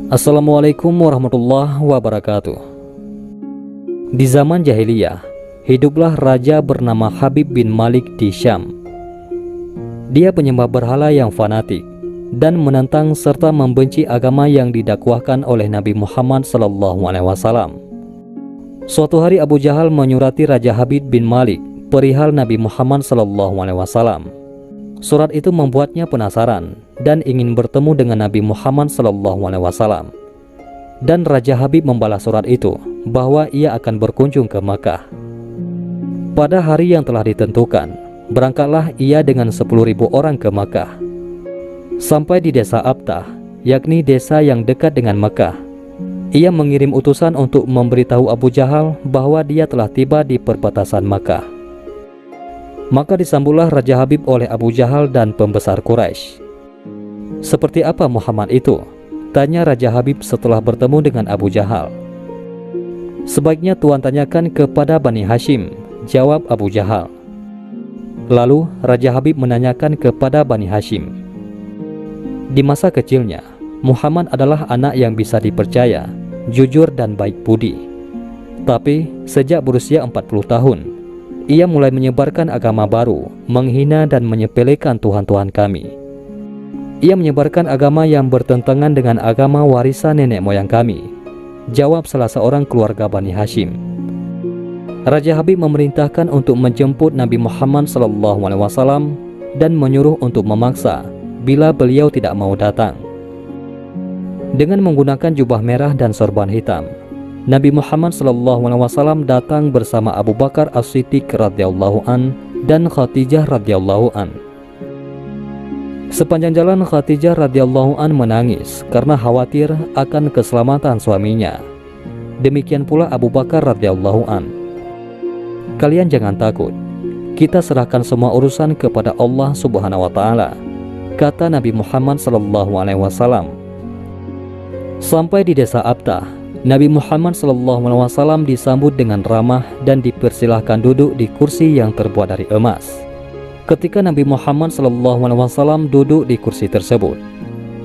Assalamualaikum warahmatullahi wabarakatuh. Di zaman jahiliyah, hiduplah raja bernama Habib bin Malik di Syam. Dia penyembah berhala yang fanatik dan menentang serta membenci agama yang didakwahkan oleh Nabi Muhammad SAW. Suatu hari Abu Jahal menyurati Raja Habib bin Malik perihal Nabi Muhammad SAW. Surat itu membuatnya penasaran dan ingin bertemu dengan Nabi Muhammad SAW. Dan Raja Habib membalas surat itu bahwa ia akan berkunjung ke Makkah. Pada hari yang telah ditentukan, berangkatlah ia dengan 10.000 orang ke Makkah. Sampai di desa Abtah, yakni desa yang dekat dengan Makkah, ia mengirim utusan untuk memberitahu Abu Jahal bahwa dia telah tiba di perbatasan Makkah. Maka disambutlah Raja Habib oleh Abu Jahal dan pembesar Quraisy. "Seperti apa Muhammad itu?" tanya Raja Habib setelah bertemu dengan Abu Jahal. "Sebaiknya Tuan tanyakan kepada Bani Hashim," jawab Abu Jahal. Lalu Raja Habib menanyakan kepada Bani Hashim. Di masa kecilnya, Muhammad adalah anak yang bisa dipercaya, jujur dan baik budi. Tapi sejak berusia 40 tahun, ia mulai menyebarkan agama baru, menghina dan menyepelekan Tuhan-Tuhan kami. Ia menyebarkan agama yang bertentangan dengan agama warisan nenek moyang kami, jawab salah seorang keluarga Bani Hashim. Raja Habib memerintahkan untuk menjemput Nabi Muhammad SAW dan menyuruh untuk memaksa bila beliau tidak mau datang. Dengan menggunakan jubah merah dan sorban hitam, Nabi Muhammad SAW datang bersama Abu Bakar As-Siddiq radhiyallahu an dan Khadijah radhiyallahu an. Sepanjang jalan Khadijah radhiyallahu an menangis karena khawatir akan keselamatan suaminya. Demikian pula Abu Bakar radhiyallahu an. "Kalian jangan takut, kita serahkan semua urusan kepada Allah Subhanahu wa taala," kata Nabi Muhammad SAW. Sampai di desa Abtah, Nabi Muhammad SAW disambut dengan ramah dan dipersilahkan duduk di kursi yang terbuat dari emas. Ketika Nabi Muhammad SAW duduk di kursi tersebut,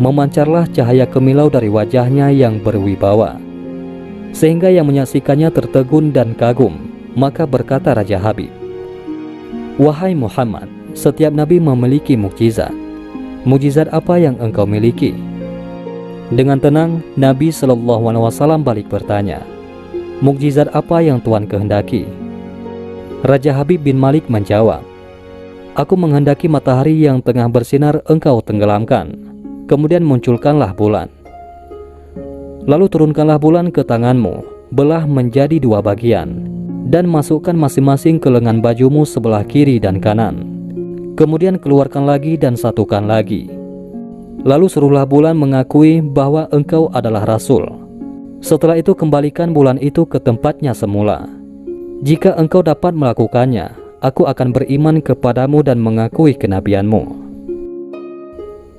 memancarlah cahaya kemilau dari wajahnya yang berwibawa, sehingga yang menyaksikannya tertegun dan kagum. Maka berkata Raja Habib, "Wahai Muhammad, setiap Nabi memiliki mukjizat. Mukjizat apa yang engkau miliki?" Dengan tenang, Nabi SAW balik bertanya, "Mukjizat apa yang Tuan kehendaki?" Raja Habib bin Malik menjawab, "Aku menghendaki matahari yang tengah bersinar engkau tenggelamkan, kemudian munculkanlah bulan. Lalu turunkanlah bulan ke tanganmu, belah menjadi 2 bagian, dan masukkan masing-masing ke lengan bajumu sebelah kiri dan kanan. Kemudian keluarkan lagi dan satukan lagi. Lalu suruhlah bulan mengakui bahwa engkau adalah Rasul. Setelah itu kembalikan bulan itu ke tempatnya semula. Jika engkau dapat melakukannya, aku akan beriman kepadamu dan mengakui kenabianmu."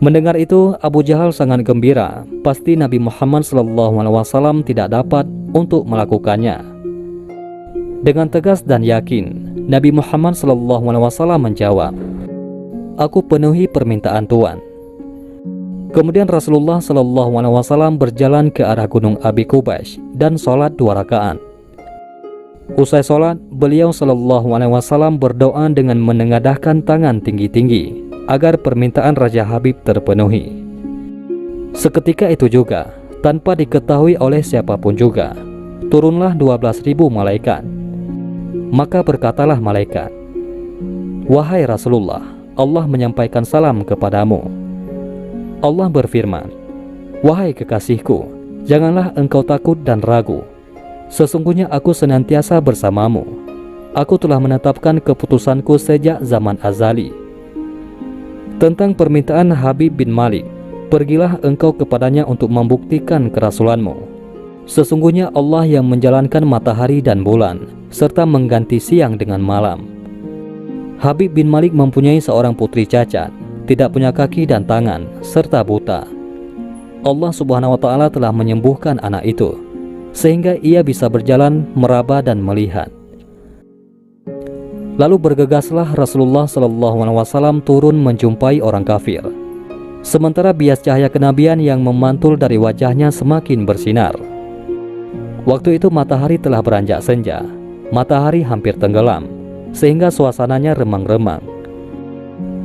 Mendengar itu, Abu Jahal sangat gembira. Pasti Nabi Muhammad SAW tidak dapat untuk melakukannya. Dengan tegas dan yakin, Nabi Muhammad SAW menjawab, "Aku penuhi permintaan Tuan." Kemudian Rasulullah SAW berjalan ke arah gunung Abi Qubays dan sholat 2 rakaat. Usai sholat, beliau SAW berdoa dengan menengadahkan tangan tinggi-tinggi agar permintaan Raja Habib terpenuhi. Seketika itu juga, tanpa diketahui oleh siapapun juga, turunlah 12.000 malaikat. Maka berkatalah malaikat, "Wahai Rasulullah, Allah menyampaikan salam kepadamu." Allah berfirman, "Wahai kekasihku, janganlah engkau takut dan ragu. Sesungguhnya aku senantiasa bersamamu. Aku telah menetapkan keputusanku sejak zaman azali." Tentang permintaan Habib bin Malik, "Pergilah engkau kepadanya untuk membuktikan kerasulanmu. Sesungguhnya Allah yang menjalankan matahari dan bulan, serta mengganti siang dengan malam." Habib bin Malik mempunyai seorang putri cacat, tidak punya kaki dan tangan, serta buta. Allah Subhanahu wa taala telah menyembuhkan anak itu, sehingga ia bisa berjalan, meraba dan melihat. Lalu bergegaslah Rasulullah SAW turun menjumpai orang kafir. sementara bias cahaya kenabian yang memantul dari wajahnya semakin bersinar. Waktu itu matahari telah beranjak senja, matahari hampir tenggelam, sehingga suasananya remang-remang.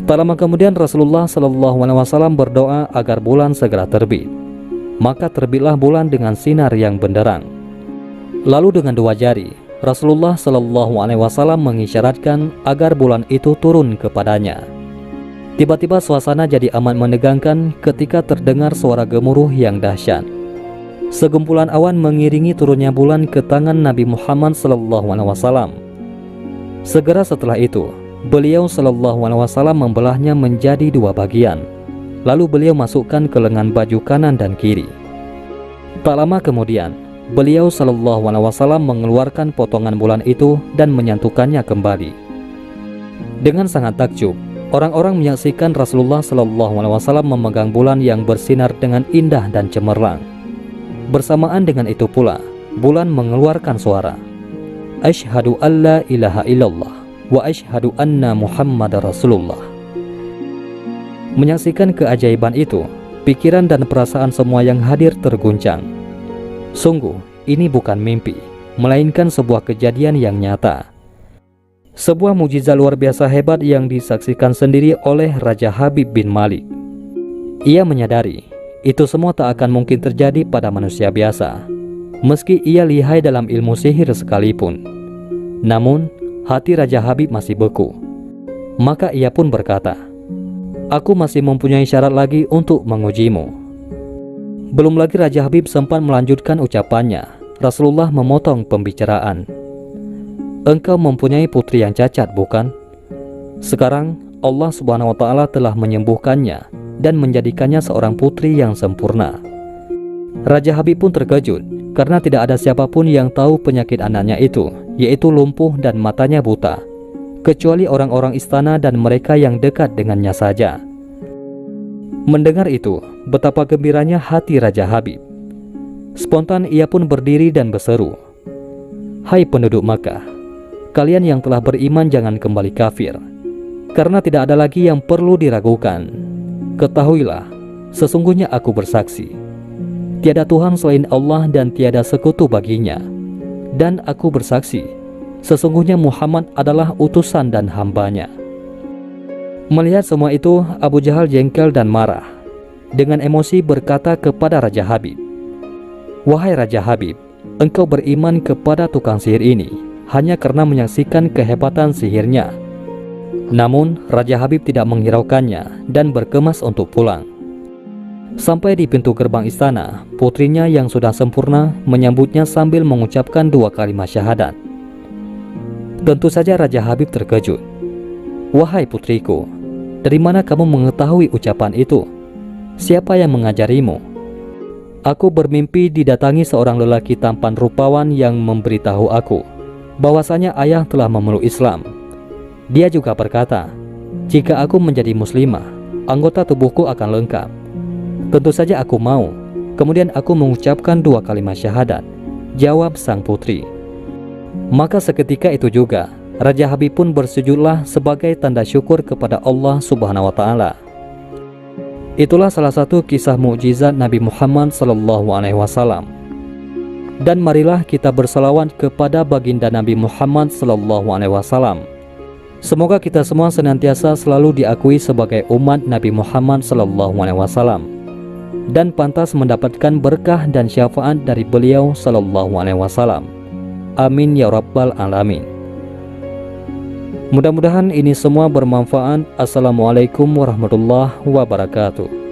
Tak lama kemudian Rasulullah SAW berdoa agar bulan segera terbit. Maka terbitlah bulan dengan sinar yang benderang. Lalu dengan 2 jari, Rasulullah SAW mengisyaratkan agar bulan itu turun kepadanya. Tiba-tiba suasana jadi amat menegangkan ketika terdengar suara gemuruh yang dahsyat. Segumpulan awan mengiringi turunnya bulan ke tangan Nabi Muhammad SAW. Segera setelah itu, beliau SAW membelahnya menjadi 2 bagian. Lalu beliau masukkan ke lengan baju kanan dan kiri. Tak lama kemudian, beliau SAW mengeluarkan potongan bulan itu dan menyantukannya kembali. Dengan sangat takjub, orang-orang menyaksikan Rasulullah SAW memegang bulan yang bersinar dengan indah dan cemerlang. Bersamaan dengan itu pula, bulan mengeluarkan suara, "Asyhadu alla ilaha illallah wa asyhadu anna Muhammadar Rasulullah." Menyaksikan keajaiban itu, pikiran dan perasaan semua yang hadir terguncang. Sungguh, ini bukan mimpi, melainkan sebuah kejadian yang nyata. Sebuah mukjizat luar biasa hebat yang disaksikan sendiri oleh Raja Habib bin Malik. Ia menyadari, itu semua tak akan mungkin terjadi pada manusia biasa, meski ia lihai dalam ilmu sihir sekalipun. Namun, hati Raja Habib masih beku. Maka ia pun berkata, "Aku masih mempunyai syarat lagi untuk mengujimu." Belum lagi Raja Habib sempat melanjutkan ucapannya, Rasulullah memotong pembicaraan. "Engkau mempunyai putri yang cacat, bukan? Sekarang Allah Subhanahu wa Ta'ala telah menyembuhkannya dan menjadikannya seorang putri yang sempurna." Raja Habib pun terkejut karena tidak ada siapapun yang tahu penyakit anaknya itu, yaitu lumpuh dan matanya buta, kecuali orang-orang istana dan mereka yang dekat dengannya saja. Mendengar itu, betapa gembiranya hati Raja Habib. Spontan ia pun berdiri dan berseru, "Hai penduduk Makkah, kalian yang telah beriman jangan kembali kafir, karena tidak ada lagi yang perlu diragukan. Ketahuilah, sesungguhnya aku bersaksi, tiada Tuhan selain Allah dan tiada sekutu baginya. Dan aku bersaksi, sesungguhnya Muhammad adalah utusan dan hambanya." Melihat semua itu, Abu Jahal jengkel dan marah. Dengan emosi berkata kepada Raja Habib, "Wahai Raja Habib, engkau beriman kepada tukang sihir ini hanya karena menyaksikan kehebatan sihirnya." Namun, Raja Habib tidak menghiraukannya dan berkemas untuk pulang. Sampai di pintu gerbang istana, putrinya yang sudah sempurna menyambutnya sambil mengucapkan 2 kalimat syahadat. Tentu saja Raja Habib terkejut. "Wahai putriku, dari mana kamu mengetahui ucapan itu? Siapa yang mengajarimu?" "Aku bermimpi didatangi seorang lelaki tampan rupawan yang memberitahu aku bahwasanya ayah telah memeluk Islam. Dia juga berkata, jika aku menjadi muslimah, anggota tubuhku akan lengkap. Tentu saja aku mau. Kemudian aku mengucapkan 2 kalimat syahadat," jawab sang putri. Maka seketika itu juga Raja Habib pun bersujudlah sebagai tanda syukur kepada Allah Subhanahu wa Ta'ala. Itulah salah satu kisah mukjizat Nabi Muhammad SAW. Dan marilah kita bersalawat kepada baginda Nabi Muhammad SAW. Semoga kita semua senantiasa selalu diakui sebagai umat Nabi Muhammad SAW dan pantas mendapatkan berkah dan syafaat dari beliau SAW. Amin ya rabbal alamin. Mudah-mudahan ini semua bermanfaat. Assalamualaikum warahmatullahi wabarakatuh.